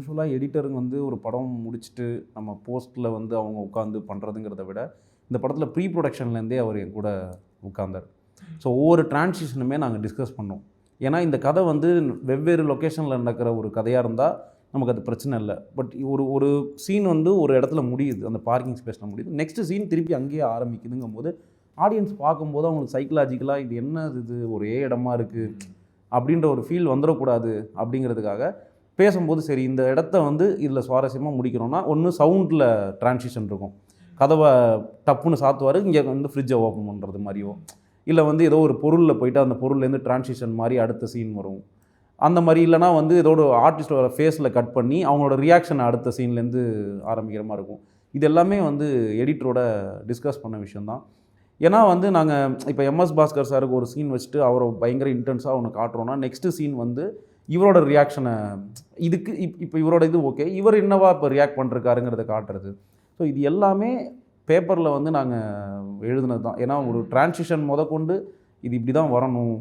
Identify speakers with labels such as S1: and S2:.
S1: யூசுவலாக எடிட்டருங்க வந்து ஒரு படம் முடிச்சுட்டு நம்ம போஸ்ட்டில் வந்து அவங்க உட்காந்து பண்ணுறதுங்கிறத விட இந்த படத்தில் ப்ரீ ப்ரொடக்ஷன்லேருந்தே அவர் என் கூட உட்கார்ந்தார். ஸோ ஒவ்வொரு டிரான்சிஷனுமே நாங்கள் டிஸ்கஸ் பண்ணோம். ஏன்னா இந்த கதை வந்து வெவ்வேறு லொக்கேஷனில் நடக்கிற ஒரு கதையாக இருந்தால் நமக்கு அது பிரச்சனை இல்லை. பட் ஒரு ஒரு சீன் வந்து ஒரு இடத்துல முடியுது, அந்த பார்க்கிங் ஸ்பேஸில் முடியுது, நெக்ஸ்ட்டு சீன் திருப்பி அங்கேயே ஆரம்பிக்குதுங்கும் போது ஆடியன்ஸ் பார்க்கும்போது அவங்களுக்கு சைக்கலாஜிக்கலாக இது என்ன இது ஒரே இடமா இருக்குது அப்படின்ற ஒரு ஃபீல் வந்துடக்கூடாது அப்படிங்கிறதுக்காக பேசும்போது சரி இந்த இடத்த வந்து இதில் சுவாரஸ்யமாக முடிக்கணும்னா ஒன்று சவுண்டில் டிரான்சிஷன் இருக்கும், கதவை டப்புன்னு சாத்துவார், இங்கே வந்து ஃப்ரிட்ஜை ஓப்பன் பண்ணுறது மாதிரியோ, இல்லை வந்து ஏதோ ஒரு பொருளில் போயிட்டு அந்த பொருள்லேருந்து டிரான்சிஷன் மாதிரி அடுத்த சீன் வரும் அந்த மாதிரி, இல்லைனா வந்து ஏதோ ஒரு ஆர்டிஸ்டோட ஃபேஸில் கட் பண்ணி அவங்களோட ரியாக்ஷனை அடுத்த சீன்லேருந்து ஆரம்பிக்கிற மாதிரி இருக்கும். இது எல்லாமே வந்து எடிட்டரோட டிஸ்கஸ் பண்ண விஷயந்தான். ஏன்னா வந்து நாங்கள் இப்போ எம்எஸ் பாஸ்கர் சாருக்கு ஒரு சீன் வச்சுட்டு அவரை பயங்கர இன்டென்ஸாக ஒன்று காட்டுறோன்னா நெக்ஸ்ட்டு சீன் வந்து இவரோட ரியாக்ஷனை இதுக்கு இப்போ இவரோட இது ஓகே, இவர் என்னவா இப்போ ரியாக்ட் பண்ணிருக்காருங்கிறத காட்டுறது. ஸோ இது எல்லாமே பேப்பரில் வந்து நாங்கள் எழுதுனது தான். ஏன்னா ஒரு டிரான்சிஷன் முதற்கொண்டு இது இப்படி தான் வரணும்